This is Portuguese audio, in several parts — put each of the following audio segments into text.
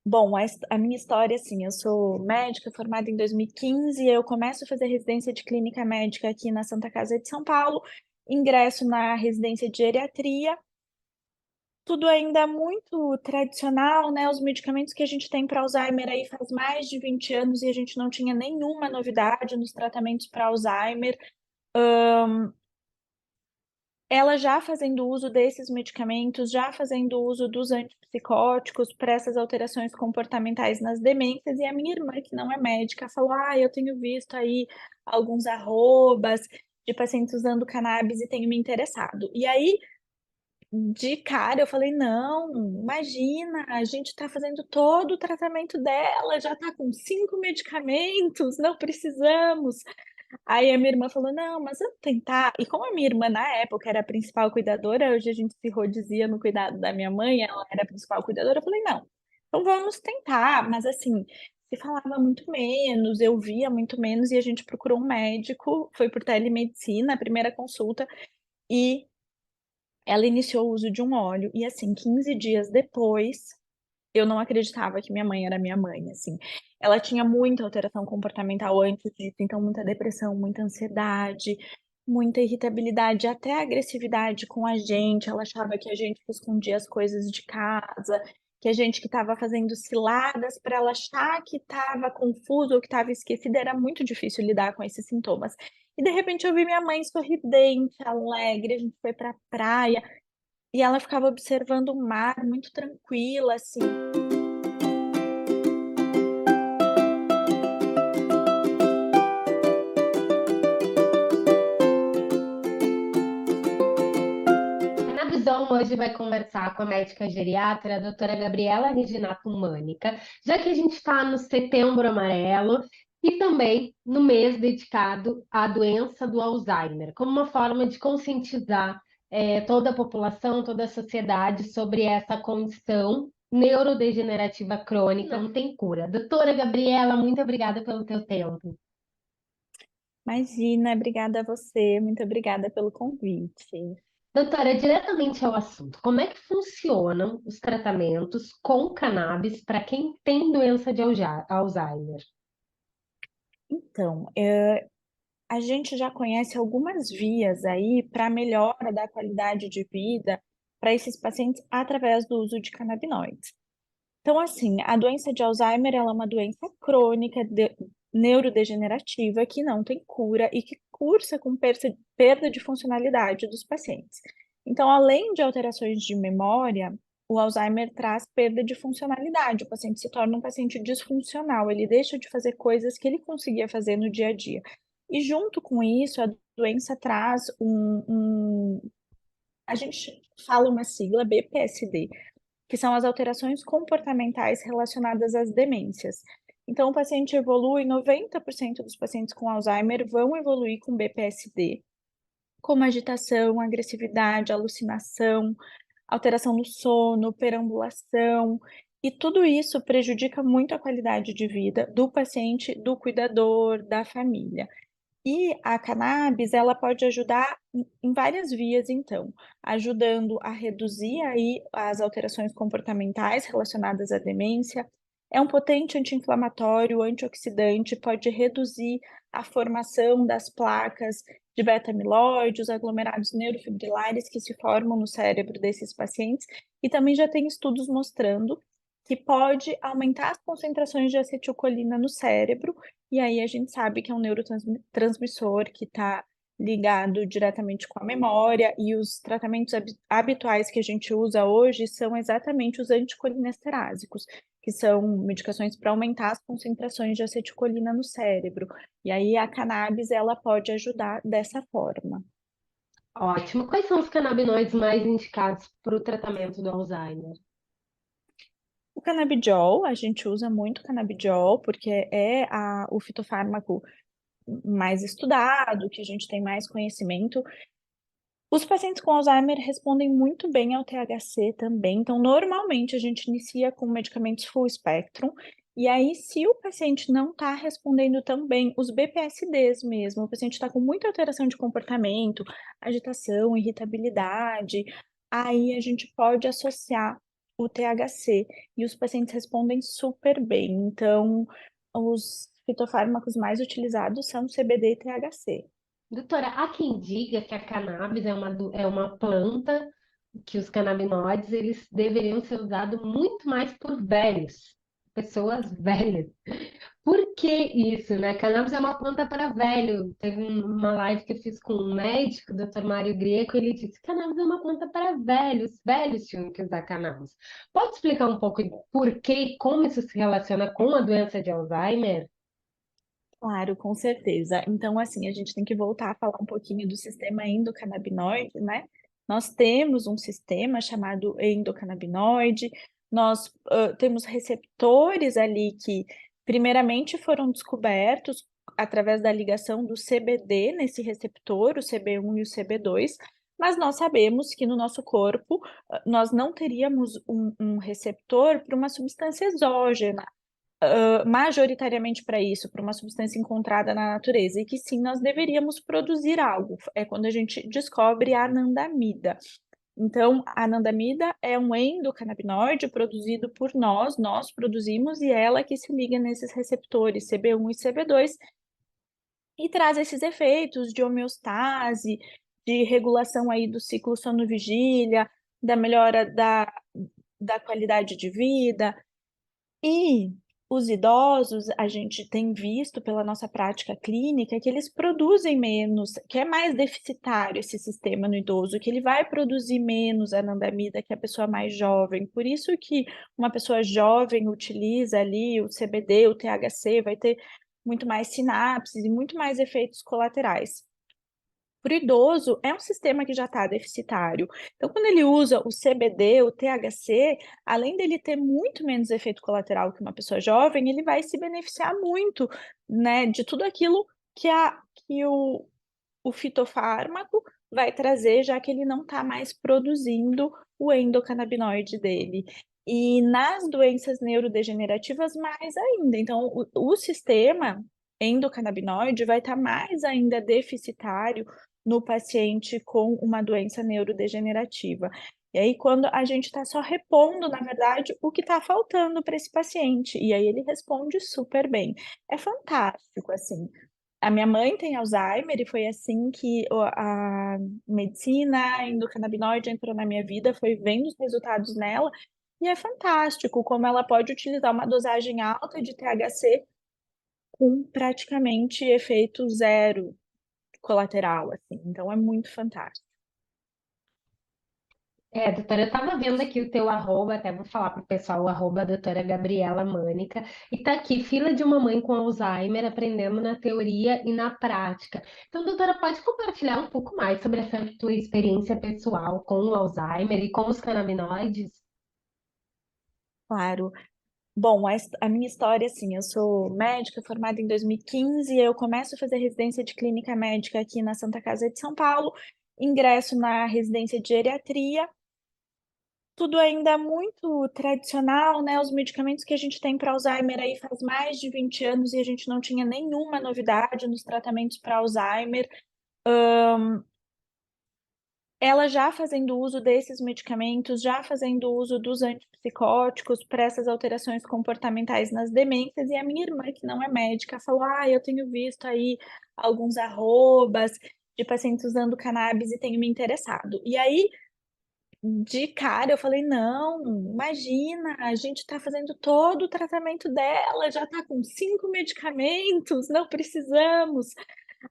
Bom, a minha história, assim, eu sou médica formada em 2015, eu começo a fazer residência de clínica médica aqui na Santa Casa de São Paulo, ingresso na residência de geriatria, tudo ainda muito tradicional, né, os medicamentos que a gente tem para Alzheimer aí faz mais de 20 anos e a gente não tinha nenhuma novidade nos tratamentos para Alzheimer. Ela já fazendo uso desses medicamentos, já fazendo uso dos antipsicóticos para essas alterações comportamentais nas demências, e a minha irmã, que não é médica, falou: "Ah, eu tenho visto aí alguns arrobas de pacientes usando cannabis e tenho me interessado". E aí, de cara, eu falei: "Não, imagina, a gente está fazendo todo o tratamento dela, já está com 5 medicamentos, não precisamos". Aí a minha irmã falou: "Não, mas vamos tentar", e como a minha irmã na época era a principal cuidadora, hoje a gente se rodizia no cuidado da minha mãe, ela era a principal cuidadora, eu falei: "Não, então vamos tentar", mas assim, se falava muito menos, eu via muito menos e a gente procurou um médico, foi por telemedicina a primeira consulta, e ela iniciou o uso de um óleo e assim, 15 dias depois, eu não acreditava que minha mãe era minha mãe, assim. Ela tinha muita alteração comportamental antes disso, então muita depressão, muita ansiedade, muita irritabilidade, até agressividade com a gente. Ela achava que a gente que escondia as coisas de casa, que a gente que estava fazendo ciladas para ela achar que estava confuso ou que estava esquecida, era muito difícil lidar com esses sintomas. E de repente eu vi minha mãe sorridente, alegre, a gente foi pra praia, e ela ficava observando o mar muito tranquila, assim. Na Visão hoje vai conversar com a médica geriatra, a doutora Gabriela Reginato Mânica, já que a gente está no Setembro Amarelo e também no mês dedicado à doença do Alzheimer, como uma forma de conscientizar toda a população, toda a sociedade sobre essa condição neurodegenerativa crônica, não tem cura. Doutora Gabriela, muito obrigada pelo teu tempo. Imagina, obrigada a você, muito obrigada pelo convite. Doutora, diretamente ao assunto, como é que funcionam os tratamentos com cannabis para quem tem doença de Alzheimer? Então, a gente já conhece algumas vias aí para melhora da qualidade de vida para esses pacientes através do uso de canabinoides. Então, assim, a doença de Alzheimer, ela é uma doença crônica neurodegenerativa que não tem cura e que cursa com perda de funcionalidade dos pacientes. Então, além de alterações de memória, o Alzheimer traz perda de funcionalidade. O paciente se torna um paciente disfuncional, ele deixa de fazer coisas que ele conseguia fazer no dia a dia. E junto com isso, a doença traz a gente fala uma sigla BPSD, que são as alterações comportamentais relacionadas às demências. Então, o paciente evolui, 90% dos pacientes com Alzheimer vão evoluir com BPSD, como agitação, agressividade, alucinação, alteração no sono, perambulação, e tudo isso prejudica muito a qualidade de vida do paciente, do cuidador, da família. E a cannabis, ela pode ajudar em várias vias, então, ajudando a reduzir aí as alterações comportamentais relacionadas à demência. É um potente anti-inflamatório, antioxidante, pode reduzir a formação das placas de beta-amiloide, os aglomerados neurofibrilares que se formam no cérebro desses pacientes, e também já tem estudos mostrando que pode aumentar as concentrações de acetilcolina no cérebro, e aí a gente sabe que é um neurotransmissor que está ligado diretamente com a memória, e os tratamentos habituais que a gente usa hoje são exatamente os anticolinesterásicos, que são medicações para aumentar as concentrações de acetilcolina no cérebro. E aí a cannabis ela pode ajudar dessa forma. Ótimo. Quais são os canabinoides mais indicados para o tratamento do Alzheimer? O canabidiol, a gente usa muito canabidiol, porque é o fitofármaco mais estudado, que a gente tem mais conhecimento. Os pacientes com Alzheimer respondem muito bem ao THC também, então normalmente a gente inicia com medicamentos full spectrum, e aí se o paciente não está respondendo tão bem, os BPSDs mesmo, o paciente está com muita alteração de comportamento, agitação, irritabilidade, aí a gente pode associar o THC, e os pacientes respondem super bem. Então, os fitofármacos mais utilizados são CBD e THC. Doutora, há quem diga que a cannabis é uma planta, que os canabinoides eles deveriam ser usados muito mais por velhos, pessoas velhas. Por que isso, né? Cannabis é uma planta para velho. Teve uma live que eu fiz com um médico, o Dr. Mário Greco, ele disse que cannabis é uma planta para velhos, velhos tinham que usar cannabis. Pode explicar um pouco por que e como isso se relaciona com a doença de Alzheimer? Claro, com certeza. Então, assim, a gente tem que voltar a falar um pouquinho do sistema endocannabinoide, né? Nós temos um sistema chamado endocannabinoide, nós temos receptores ali que, primeiramente, foram descobertos através da ligação do CBD nesse receptor, o CB1 e o CB2, mas nós sabemos que no nosso corpo nós não teríamos um receptor para uma substância exógena majoritariamente para isso, para uma substância encontrada na natureza, e que sim, nós deveríamos produzir algo. É quando a gente descobre a anandamida. Então, a anandamida é um endocannabinoide produzido por nós produzimos, e ela que se liga nesses receptores CB1 e CB2 e traz esses efeitos de homeostase, de regulação aí do ciclo sono-vigília, da melhora da qualidade de vida, e os idosos, a gente tem visto pela nossa prática clínica que eles produzem menos, que é mais deficitário esse sistema no idoso, que ele vai produzir menos anandamida que a pessoa mais jovem. Por isso que uma pessoa jovem utiliza ali o CBD, o THC, vai ter muito mais sinapses e muito mais efeitos colaterais. Para o idoso, é um sistema que já está deficitário. Então, quando ele usa o CBD, o THC, além dele ter muito menos efeito colateral que uma pessoa jovem, ele vai se beneficiar muito, né, de tudo aquilo que o fitofármaco vai trazer, já que ele não está mais produzindo o endocannabinoide dele. E nas doenças neurodegenerativas, mais ainda. Então, o sistema endocannabinoide vai estar mais ainda deficitário no paciente com uma doença neurodegenerativa. E aí, quando a gente está só repondo, na verdade, o que está faltando para esse paciente, e aí ele responde super bem. É fantástico, assim. A minha mãe tem Alzheimer e foi assim que a medicina endocannabinoide entrou na minha vida, foi vendo os resultados nela, e é fantástico como ela pode utilizar uma dosagem alta de THC com praticamente efeito zero colateral, assim. Então é muito fantástico. Doutora, eu estava vendo aqui o teu arroba, até vou falar para o pessoal, o arroba doutora Gabriela Mânica, e tá aqui, fila de uma mãe com Alzheimer, aprendendo na teoria e na prática. Então, doutora, pode compartilhar um pouco mais sobre essa tua experiência pessoal com o Alzheimer e com os canabinoides? Claro. Bom, a minha história, assim, eu sou médica formada em 2015, eu começo a fazer residência de clínica médica aqui na Santa Casa de São Paulo, ingresso na residência de geriatria, tudo ainda muito tradicional, né? Os medicamentos que a gente tem para Alzheimer aí faz mais de 20 anos e a gente não tinha nenhuma novidade nos tratamentos para Alzheimer. Ela já fazendo uso desses medicamentos, já fazendo uso dos antipsicóticos para essas alterações comportamentais nas demências, e a minha irmã, que não é médica, falou: Ah, eu tenho visto aí alguns arrobas de pacientes usando cannabis e tenho me interessado. E aí, de cara, eu falei: Não, imagina, a gente está fazendo todo o tratamento dela, já está com 5 medicamentos, não precisamos.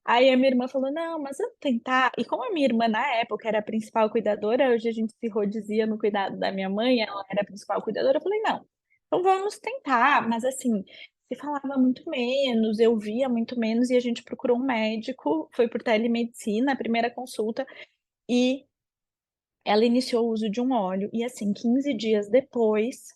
Aí a minha irmã falou: Não, mas vamos tentar. E como a minha irmã, na época, era a principal cuidadora, hoje a gente se rodizia no cuidado da minha mãe, ela era a principal cuidadora, eu falei: Não, então vamos tentar. Mas assim, se falava muito menos, eu via muito menos, e a gente procurou um médico, foi por telemedicina, a primeira consulta, e ela iniciou o uso de um óleo. E assim, 15 dias depois,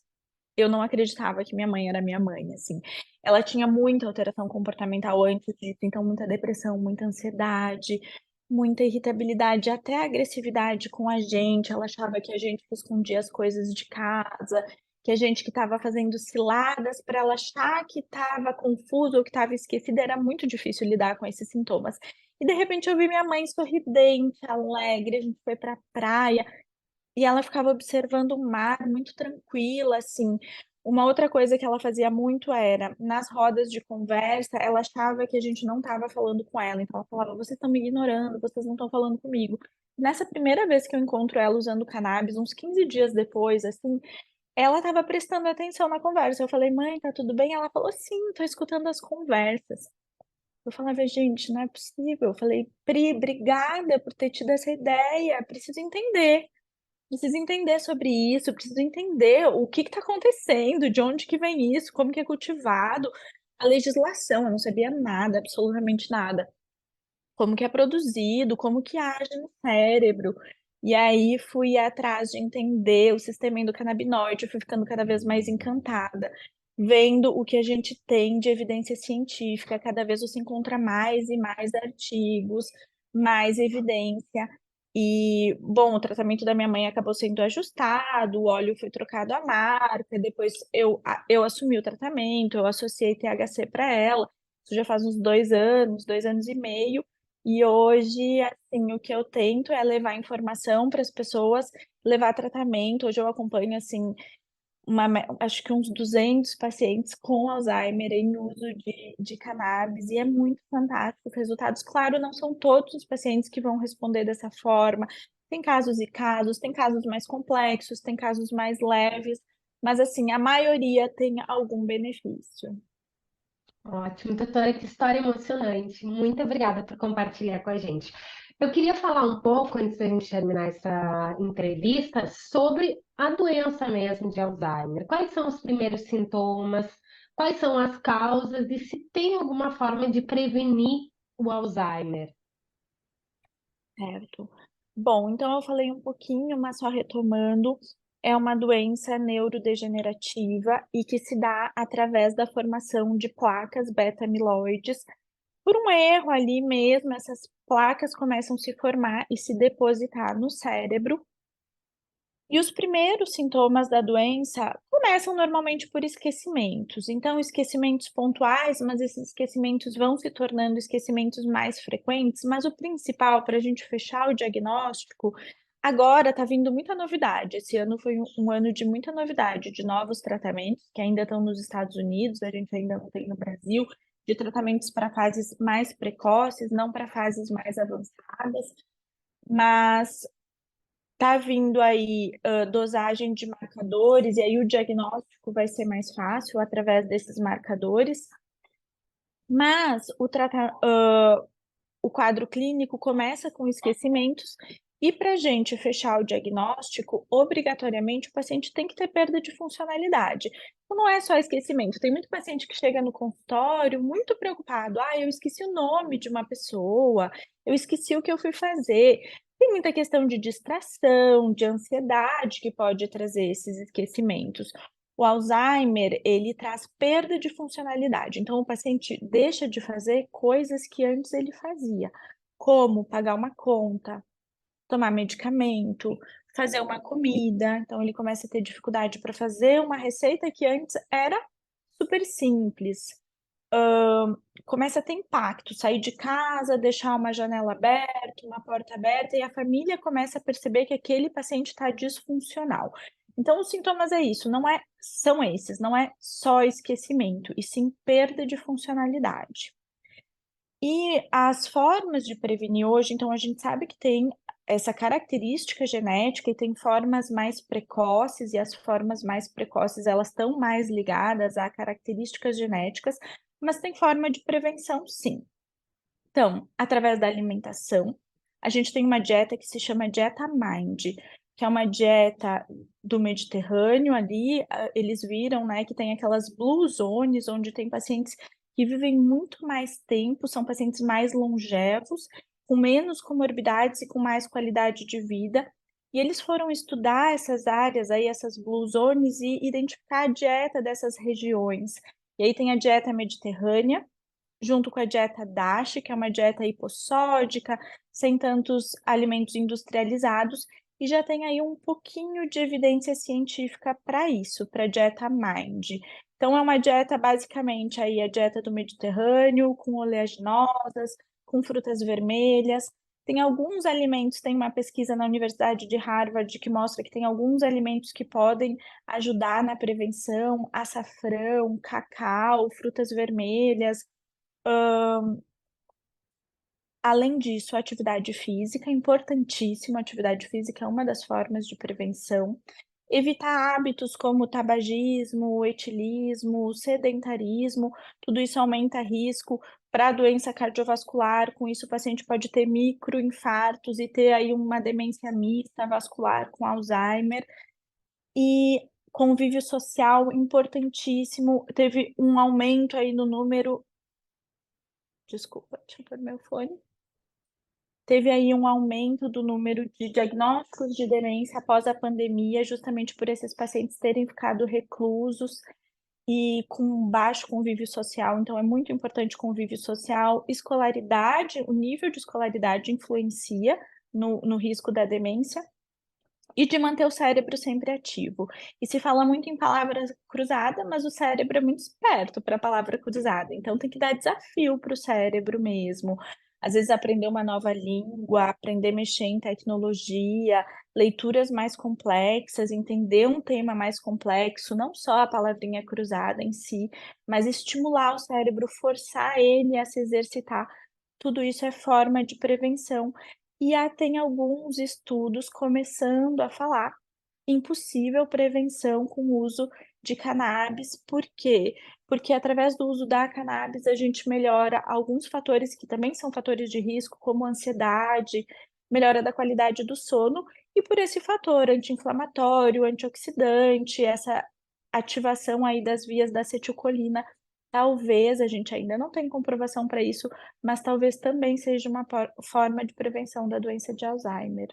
eu não acreditava que minha mãe era minha mãe, assim. Ela tinha muita alteração comportamental antes disso, então muita depressão, muita ansiedade, muita irritabilidade, até agressividade com a gente. Ela achava que a gente que escondia as coisas de casa, que a gente que estava fazendo ciladas para ela achar que estava confuso ou que estava esquecida. Era muito difícil lidar com esses sintomas. E de repente eu vi minha mãe sorridente, alegre, a gente foi para a praia. e ela ficava observando o mar muito tranquila, assim. Uma outra coisa que ela fazia muito era, nas rodas de conversa, ela achava que a gente não estava falando com ela, então ela falava: "Vocês estão me ignorando, vocês não estão falando comigo". Nessa primeira vez que eu encontro ela usando cannabis, uns 15 dias depois, assim, ela estava prestando atenção na conversa. Eu falei: "Mãe, tá tudo bem?" Ela falou: "Sim, tô escutando as conversas". Eu falava: "Gente, não é possível". Eu falei: "Pri, obrigada por ter tido essa ideia, preciso entender sobre isso, preciso entender o que está acontecendo, de onde que vem isso, como que é cultivado, a legislação", eu não sabia nada, absolutamente nada. Como que é produzido, como que age no cérebro. E aí fui atrás de entender o sistema endocannabinoide, eu fui ficando cada vez mais encantada, vendo o que a gente tem de evidência científica, cada vez você encontra mais e mais artigos, mais evidência. E, bom, o tratamento da minha mãe acabou sendo ajustado, o óleo foi trocado a marca, depois eu assumi o tratamento, eu associei THC para ela, isso já faz uns 2 anos, 2 anos e meio, e hoje, assim, o que eu tento é levar informação para as pessoas, levar tratamento. Hoje eu acompanho, assim, acho que uns 200 pacientes com Alzheimer em uso de cannabis, e é muito fantástico os resultados. Claro, não são todos os pacientes que vão responder dessa forma. Tem casos e casos, tem casos mais complexos, tem casos mais leves, mas, assim, a maioria tem algum benefício. Ótimo, doutora, que história emocionante. Muito obrigada por compartilhar com a gente. Eu queria falar um pouco, antes da gente terminar essa entrevista, sobre a doença mesmo de Alzheimer. Quais são os primeiros sintomas? Quais são as causas? E se tem alguma forma de prevenir o Alzheimer? Certo. Bom, então eu falei um pouquinho, mas só retomando, é uma doença neurodegenerativa e que se dá através da formação de placas beta-amiloides. Por um erro ali mesmo, essas placas começam a se formar e se depositar no cérebro, e os primeiros sintomas da doença começam normalmente por esquecimentos. Então, esquecimentos pontuais, mas esses esquecimentos vão se tornando esquecimentos mais frequentes. Mas o principal para a gente fechar o diagnóstico, agora está vindo muita novidade. Esse ano foi um ano de muita novidade, de novos tratamentos que ainda estão nos Estados Unidos, a gente ainda não tem no Brasil, de tratamentos para fases mais precoces, não para fases mais avançadas. Mas tá vindo aí, dosagem de marcadores, e aí o diagnóstico vai ser mais fácil através desses marcadores, mas o quadro clínico começa com esquecimentos, e para a gente fechar o diagnóstico, obrigatoriamente o paciente tem que ter perda de funcionalidade. Então não é só esquecimento, tem muito paciente que chega no consultório muito preocupado: "Ah, eu esqueci o nome de uma pessoa, eu esqueci o que eu fui fazer". Tem muita questão de distração, de ansiedade que pode trazer esses esquecimentos. O Alzheimer, ele traz perda de funcionalidade, então o paciente deixa de fazer coisas que antes ele fazia, como pagar uma conta, tomar medicamento, fazer uma comida, então ele começa a ter dificuldade para fazer uma receita que antes era super simples. Começa a ter impacto, sair de casa, deixar uma janela aberta, uma porta aberta, e a família começa a perceber que aquele paciente está disfuncional. Então, os sintomas é isso, não é são esses, não é só esquecimento, e sim perda de funcionalidade. E as formas de prevenir hoje, então a gente sabe que tem essa característica genética e tem formas mais precoces, e as formas mais precoces elas estão mais ligadas a características genéticas, mas tem forma de prevenção sim. Então, através da alimentação, a gente tem uma dieta que se chama dieta Mind, que é uma dieta do Mediterrâneo ali, eles viram, né, que tem aquelas blue zones, onde tem pacientes que vivem muito mais tempo, são pacientes mais longevos, com menos comorbidades e com mais qualidade de vida. E eles foram estudar essas áreas aí, essas blue zones, e identificar a dieta dessas regiões. E aí tem a dieta mediterrânea, junto com a dieta DASH, que é uma dieta hipossódica, sem tantos alimentos industrializados, e já tem aí um pouquinho de evidência científica para isso, para a dieta MIND. Então é uma dieta basicamente aí a dieta do Mediterrâneo, com oleaginosas, com frutas vermelhas, Tem alguns alimentos, tem uma pesquisa na Universidade de Harvard que mostra que tem alguns alimentos que podem ajudar na prevenção: açafrão, cacau, frutas vermelhas. Além disso, a atividade física, importantíssima, a atividade física é uma das formas de prevenção. Evitar hábitos como tabagismo, etilismo, sedentarismo, tudo isso aumenta risco para doença cardiovascular, com isso o paciente pode ter microinfartos e ter aí uma demência mista vascular com Alzheimer. E convívio social importantíssimo, teve um aumento aí no número, desculpa, deixa eu pôr meu fone. Teve aí um aumento do número de diagnósticos de demência após a pandemia, justamente por esses pacientes terem ficado reclusos e com baixo convívio social, então é muito importante convívio social. Escolaridade, o nível de escolaridade influencia no risco da demência. E de manter o cérebro sempre ativo. E se fala muito em palavra cruzada, mas o cérebro é muito esperto para a palavra cruzada, então tem que dar desafio para o cérebro mesmo. Às vezes aprender uma nova língua, aprender a mexer em tecnologia, leituras mais complexas, entender um tema mais complexo, não só a palavrinha cruzada em si, mas estimular o cérebro, forçar ele a se exercitar. Tudo isso é forma de prevenção. E tem alguns estudos começando a falar em possível prevenção com o uso de cannabis. Por quê? Porque através do uso da cannabis a gente melhora alguns fatores que também são fatores de risco, como ansiedade, melhora da qualidade do sono, e por esse fator anti-inflamatório, antioxidante, essa ativação aí das vias da acetilcolina, talvez, a gente ainda não tem comprovação para isso, mas talvez também seja uma forma de prevenção da doença de Alzheimer.